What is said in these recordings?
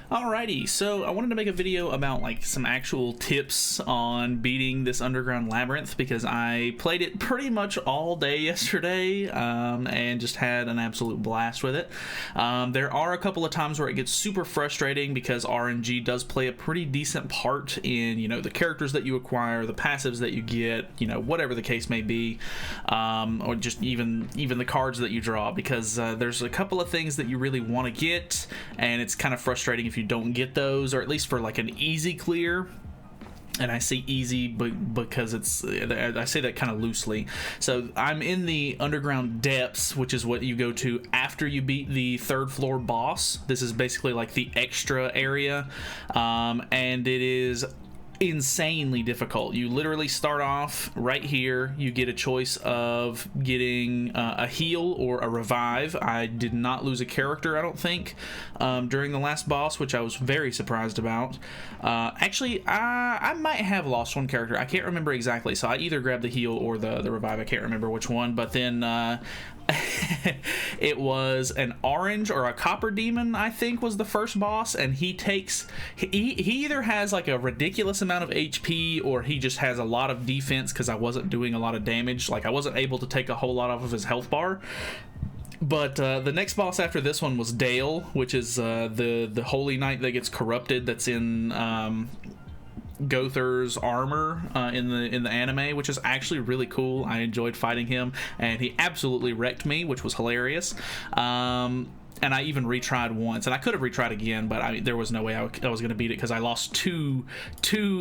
Alrighty, so I wanted to make a video about like some actual tips on beating this underground labyrinth because I played it pretty much all day yesterday and just had an absolute blast with it. There are a couple of times where it gets super frustrating because RNG does play a pretty decent part in, you know, the characters that you acquire, the passives that you get, you know, whatever the case may be, or just even the cards that you draw, because there's a couple of things that you really want to get, and it's kind of frustrating if you don't get those, or at least for like an easy clear. And I say easy because I say that kind of loosely. So I'm in the underground depths, which is what you go to after you beat the third floor boss. This is basically like the extra area, and it is insanely difficult. You literally start off right here. You get a choice of getting a heal or a revive. I did not lose a character, I don't think, during the last boss, which I was very surprised about. Actually, I might have lost one character. I can't remember exactly, so I either grabbed the heal or the revive. I can't remember which one, but then it was an orange or a copper demon, I think, was the first boss, and he either has like a ridiculous amount of HP or he just has a lot of defense, because I wasn't doing a lot of damage. Like, I wasn't able to take a whole lot off of his health bar. But the next boss after this one was Dale, which is the holy knight that gets corrupted, that's in Gother's armor in the anime, which is actually really cool. I enjoyed fighting him, and he absolutely wrecked me, which was hilarious. And I even retried once, and I could have retried again, but there was no way I was going to beat it, because I lost two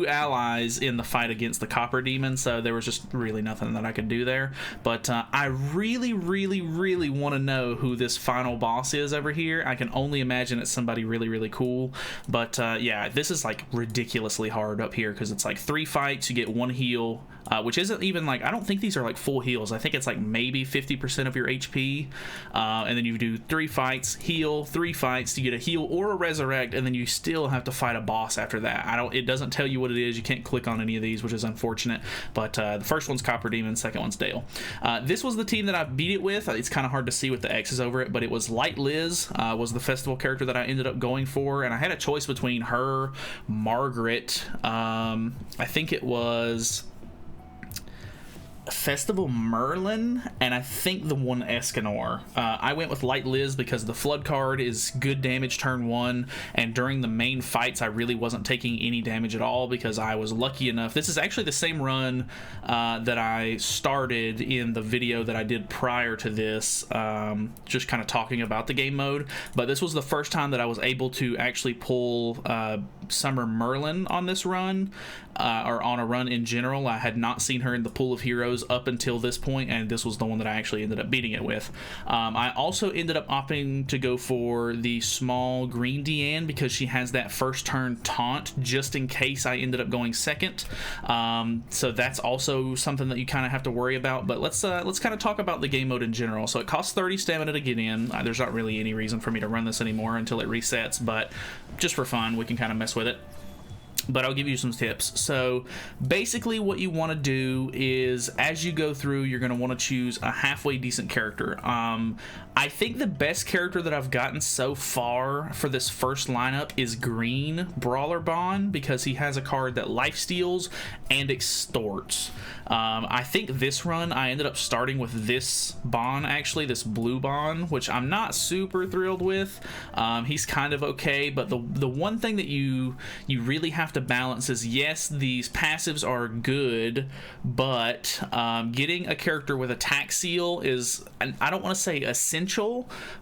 allies in the fight against the copper demon, so there was just really nothing that I could do there. But I really want to know who this final boss is over here. I can only imagine it's somebody really cool. But yeah, this is like ridiculously hard up here, because it's like 3 fights, you get 1 heal, which isn't even like, I don't think these are like full heals. I think it's like maybe 50% of your HP, and then you do 3 fights, heal, 3 fights, you get a heal or a resurrect, and then you still have to fight a boss after that. It doesn't tell you what it is. You can't click on any of these, which is unfortunate. But the first one's Copper Demon, second one's Dale. This was the team that I beat it with. It's kind of hard to see with the X's over it, but it was Light Liz, was the festival character that I ended up going for, and I had a choice between her, Margaret, I think it was Festival Merlin, and I think the one Escanor. I went with Light Liz because the Flood card is good damage turn 1, and during the main fights I really wasn't taking any damage at all, because I was lucky enough. This is actually the same run that I started in the video that I did prior to this, just kind of talking about the game mode, but this was the first time that I was able to actually pull Summer Merlin on this run, or on a run in general. I had not seen her in the pool of heroes up until this point, and this was the one that I actually ended up beating it with. I also ended up opting to go for the small green Deanne, because she has that first turn taunt just in case I ended up going second. So that's also something that you kind of have to worry about. But let's kind of talk about the game mode in general. So it costs 30 stamina to get in. There's not really any reason for me to run this anymore until it resets, but just for fun we can kind of mess with it. But I'll give you some tips. So basically what you want to do is, as you go through, you're going to want to choose a halfway decent character. I think the best character that I've gotten so far for this first lineup is Green Brawler Bond, because he has a card that life steals and extorts. I think this run I ended up starting with this Bond, actually, this blue Bond, which I'm not super thrilled with. He's kind of okay, but the one thing that you really have to balance is, yes, these passives are good, but getting a character with attack seal is, I don't want to say essential,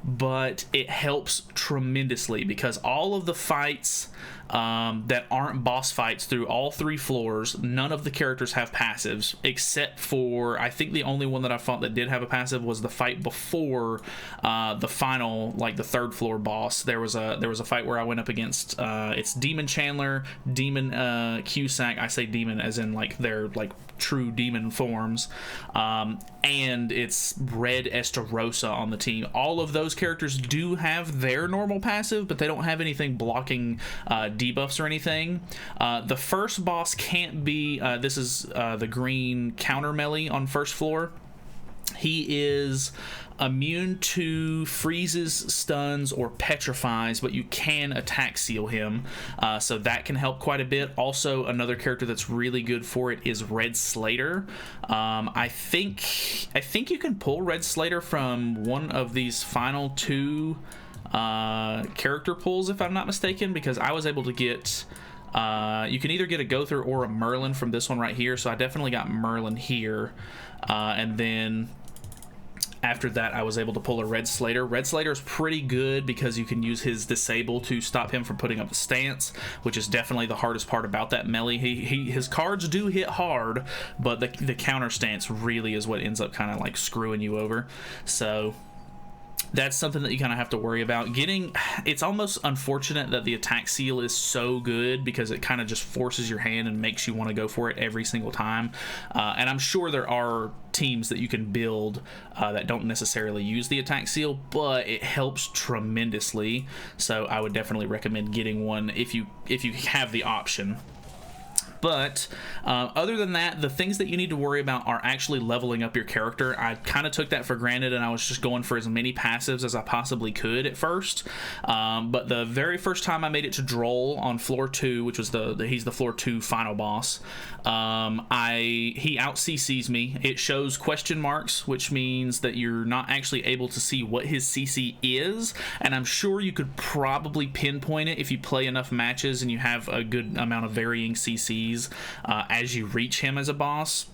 but it helps tremendously, because all of the fights that aren't boss fights through all 3 floors, none of the characters have passives, except for, I think the only one that I fought that did have a passive was the fight before the final, like the 3rd floor boss. There was a fight where I went up against it's Demon Chandler, Demon Cusack. I say demon as in like they're like true demon forms, and it's Red Estarossa on the team. All of those characters do have their normal passive, but they don't have anything blocking debuffs or anything. The first boss can't be, this is the green counter melee on first floor. He is immune to freezes, stuns, or petrifies, but you can attack seal him, so that can help quite a bit. Also, another character that's really good for it is Red Slater. I think you can pull Red Slater from one of these final two character pulls, if I'm not mistaken, because I was able to get you can either get a Gother or a Merlin from this one right here, so I definitely got Merlin here, and then after that I was able to pull a Red Slater. Red Slater is pretty good because you can use his disable to stop him from putting up a stance, which is definitely the hardest part about that melee. His cards do hit hard, but the counter stance really is what ends up kind of like screwing you over. So that's something that you kind of have to worry about. It's almost unfortunate that the attack seal is so good because it kind of just forces your hand and makes you want to go for it every single time. And I'm sure there are teams that you can build that don't necessarily use the attack seal, but it helps tremendously. So I would definitely recommend getting one if you have the option. But other than that, the things that you need to worry about are actually leveling up your character. I kind of took that for granted, and I was just going for as many passives as I possibly could at first. But the very first time I made it to Droll on floor 2, which was he's the floor 2 final boss, he out CCs me. It shows question marks, which means that you're not actually able to see what his CC is, and I'm sure you could probably pinpoint it if you play enough matches and you have a good amount of varying CCs as you reach him as a boss.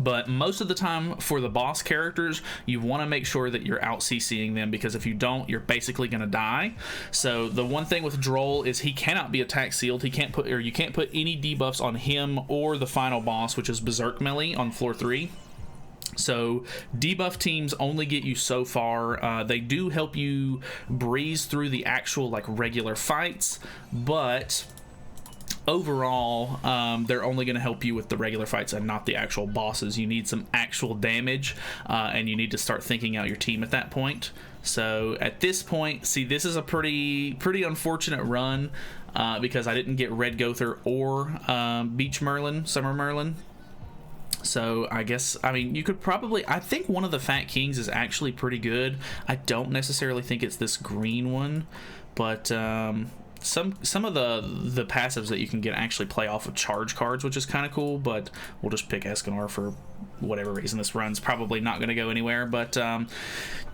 But most of the time for the boss characters, you want to make sure that you're out CCing them, because if you don't, you're basically going to die. So the one thing with Droll is he cannot be attack sealed. You can't put any debuffs on him or the final boss, which is Berserk Melee on floor 3. So debuff teams only get you so far. They do help you breeze through the actual like regular fights, but overall, they're only going to help you with the regular fights and not the actual bosses. You need some actual damage, and you need to start thinking out your team at that point. So at this point, see, this is a pretty unfortunate run because I didn't get Red Gother or Beach Merlin, Summer Merlin. So you could probably, I think one of the Fat Kings is actually pretty good. I don't necessarily think it's this green one, but some of the passives that you can get actually play off of charge cards, which is kind of cool. But we'll just pick Escanor for whatever reason. This run's probably not going to go anywhere, but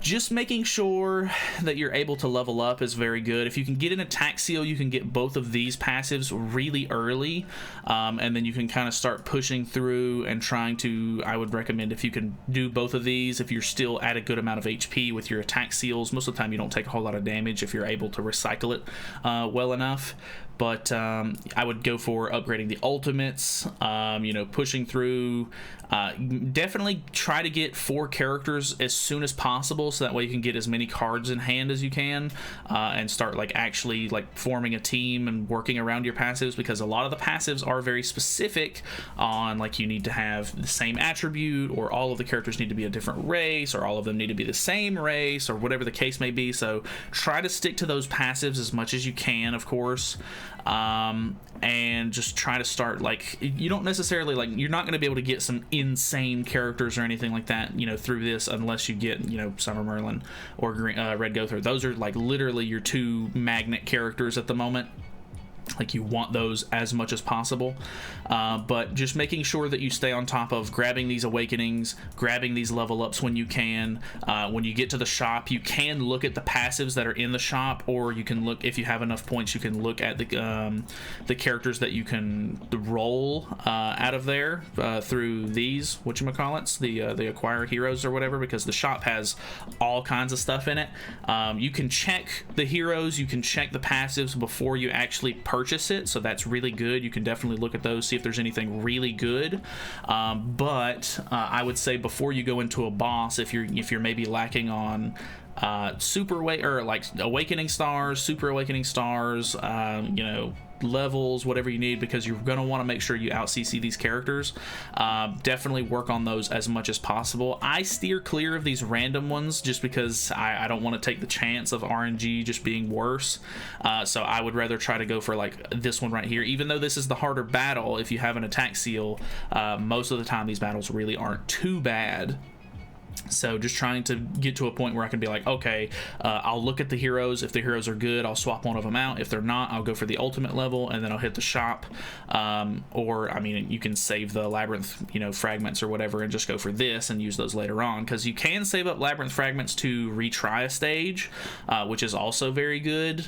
just making sure that you're able to level up is very good. If you can get an attack seal, you can get both of these passives really early, and then you can kind of start pushing through and trying to, I would recommend if you can do both of these, if you're still at a good amount of HP with your attack seals. Most of the time you don't take a whole lot of damage if you're able to recycle it well enough. But I would go for upgrading the ultimates, pushing through. Definitely try to get 4 characters as soon as possible, so that way you can get as many cards in hand as you can, and start actually forming a team and working around your passives, because a lot of the passives are very specific on you need to have the same attribute, or all of the characters need to be a different race, or all of them need to be the same race, or whatever the case may be. So try to stick to those passives as much as you can, of course. And just try to start you don't necessarily you're not going to be able to get some insane characters or anything like that through this, unless you get Summer Merlin or Red Gother. Those are literally your 2 magnet characters at the moment. You want those as much as possible, but just making sure that you stay on top of grabbing these awakenings, grabbing these level ups when you can. When you get to the shop, you can look at the passives that are in the shop, or you can look, if you have enough points, you can look at the characters that you can roll out of there through these whatchamacallits, the acquire heroes or whatever, because the shop has all kinds of stuff in it. You can check the heroes, you can check the passives before you actually purchase it, so that's really good. You can definitely look at those, see if there's anything really good. But I would say before you go into a boss, if you're maybe lacking on awakening stars, super awakening stars, levels, whatever you need, because you're going to want to make sure you out CC these characters. Definitely work on those as much as possible. I steer clear of these random ones just because I don't want to take the chance of RNG just being worse. So I would rather try to go for this one right here. Even though this is the harder battle, if you have an attack seal, most of the time these battles really aren't too bad. So just trying to get to a point where I can be like, okay, I'll look at the heroes. If the heroes are good, I'll swap one of them out. If they're not, I'll go for the ultimate level, and then I'll hit the shop. Or, I mean, you can save the Labyrinth, fragments or whatever, and just go for this and use those later on. Because you can save up Labyrinth fragments to retry a stage, which is also very good.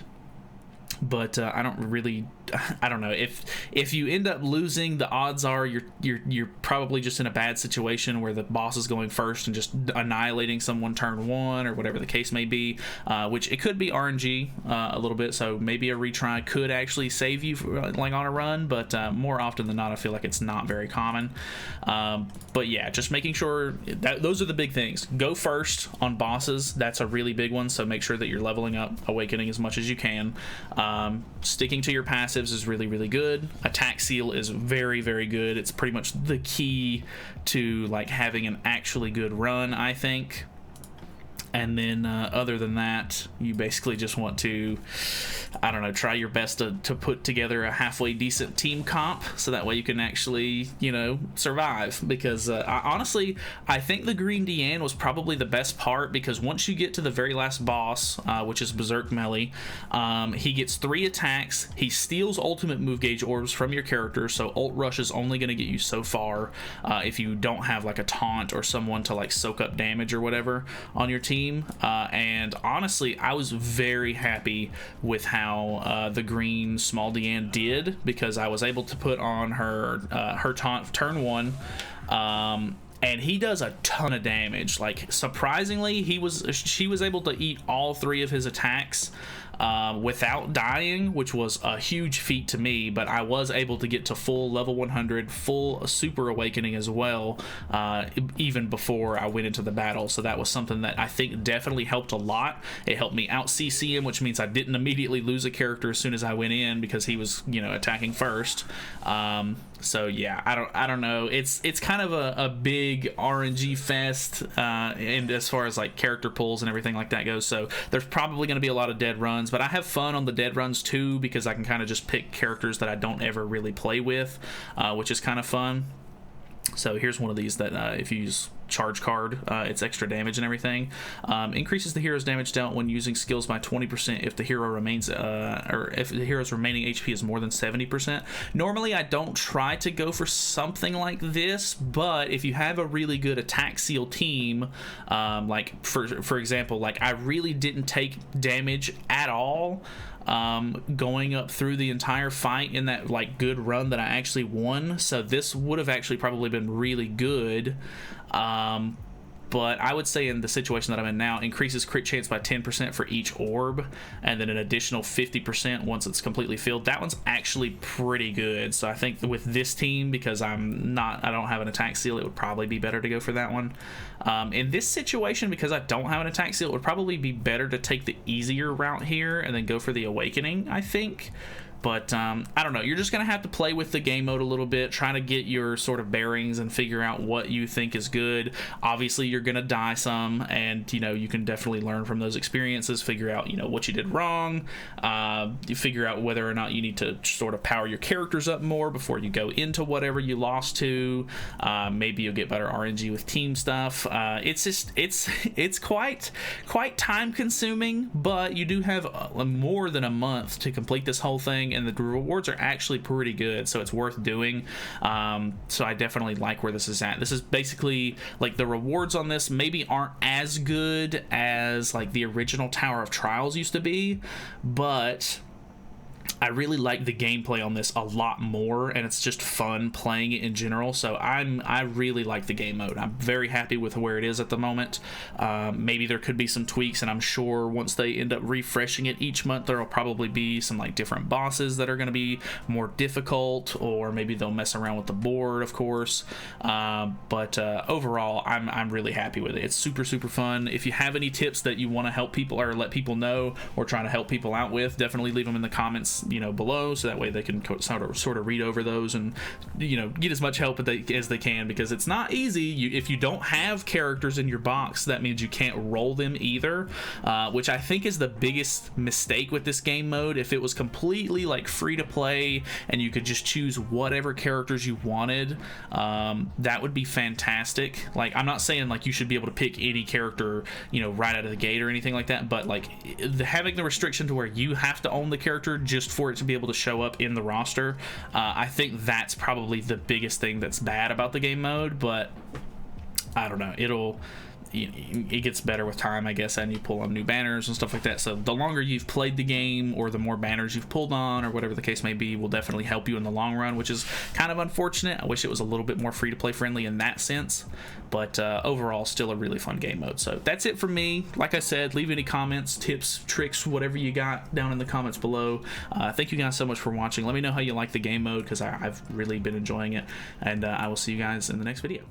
But I don't know, if you end up losing, the odds are you're probably just in a bad situation where the boss is going first and just annihilating someone turn one or whatever the case may be, which it could be RNG a little bit, so maybe a retry could actually save you like on a run, but more often than not I feel like it's not very common. But yeah, just making sure that those are the big things. Go first on bosses, that's a really big one, so make sure that you're leveling up Awakening as much as you can. Sticking to your passives is really, really good. Attack Seal is very, very good. It's pretty much the key to like having an actually good run, I think. And then other than that, you basically just want to, I don't know, try your best to put together a halfway decent team comp, so that way you can actually, survive. Because honestly, I think the Green Deanne was probably the best part, because once you get to the very last boss, which is Berserk Melee, he gets 3 attacks. He steals ultimate move gauge orbs from your character, so ult rush is only going to get you so far if you don't have like a taunt or someone to like soak up damage or whatever on your team. And honestly, I was very happy with how the green Small Deanne did, because I was able to put on her taunt turn 1, and he does a ton of damage. Like, surprisingly, she was able to eat all 3 of his attacks without dying, which was a huge feat to me, but I was able to get to full level 100, full Super Awakening as well, even before I went into the battle. So that was something that I think definitely helped a lot. It helped me out CC him, which means I didn't immediately lose a character as soon as I went in, because he was, attacking first. So yeah, I don't know. It's kind of a big RNG fest, and as far as like character pulls and everything like that goes. So there's probably going to be a lot of dead runs, but I have fun on the dead runs too, because I can kind of just pick characters that I don't ever really play with, which is kind of fun. So here's one of these that if you use charge card, it's extra damage and everything. Increases the hero's damage dealt when using skills by 20% if the hero remains or if the hero's remaining HP is more than 70%. Normally I don't try to go for something like this, but if you have a really good attack seal team, like for example, like I really didn't take damage at all going up through the entire fight in that like good run that I actually won, so this would have actually probably been really good. But I would say in the situation that I'm in now, increases crit chance by 10% for each orb, and then an additional 50% once it's completely filled. That one's actually pretty good. So I think with this team, because I don't have an attack seal, it would probably be better to go for that one. In this situation, because I don't have an attack seal, it would probably be better to take the easier route here and then go for the Awakening, I think. But I don't know, you're just going to have to play with the game mode a little bit, try to get your sort of bearings and figure out what you think is good. Obviously, you're going to die some, and, you can definitely learn from those experiences, figure out, what you did wrong, you figure out whether or not you need to sort of power your characters up more before you go into whatever you lost to. Maybe you'll get better RNG with team stuff. It's quite time consuming, but you do have more than a month to complete this whole thing, and the rewards are actually pretty good, so it's worth doing. So I definitely like where this is at. This is basically like the rewards on this maybe aren't as good as like the original Tower of Trials used to be, but I really like the gameplay on this a lot more, and it's just fun playing it in general. So I really like the game mode. I'm very happy with where it is at the moment. Maybe there could be some tweaks, and I'm sure once they end up refreshing it each month, there'll probably be some like different bosses that are going to be more difficult, or maybe they'll mess around with the board, of course. But overall, I'm really happy with it. It's super fun. If you have any tips that you want to help people or let people know, or trying to help people out with, definitely leave them in the comments below, so that way they can sort of read over those and get as much help as they can, because it's not easy. If you don't have characters in your box, that means you can't roll them either, which I think is the biggest mistake with this game mode. If it was completely like free to play and you could just choose whatever characters you wanted, that would be fantastic. Like, I'm not saying like you should be able to pick any character right out of the gate or anything like that, but like having the restriction to where you have to own the character just for it to be able to show up in the roster, I think that's probably the biggest thing that's bad about the game mode. But I don't know, it gets better with time, I guess, and you pull on new banners and stuff like that. So the longer you've played the game, or the more banners you've pulled on, or whatever the case may be, will definitely help you in the long run, which is kind of unfortunate. I wish it was a little bit more free to play friendly in that sense, but overall still a really fun game mode. So that's it from me. Like I said, leave any comments, tips, tricks, whatever you got down in the comments below. Thank you guys so much for watching. Let me know how you like the game mode, because I've really been enjoying it, and I will see you guys in the next video.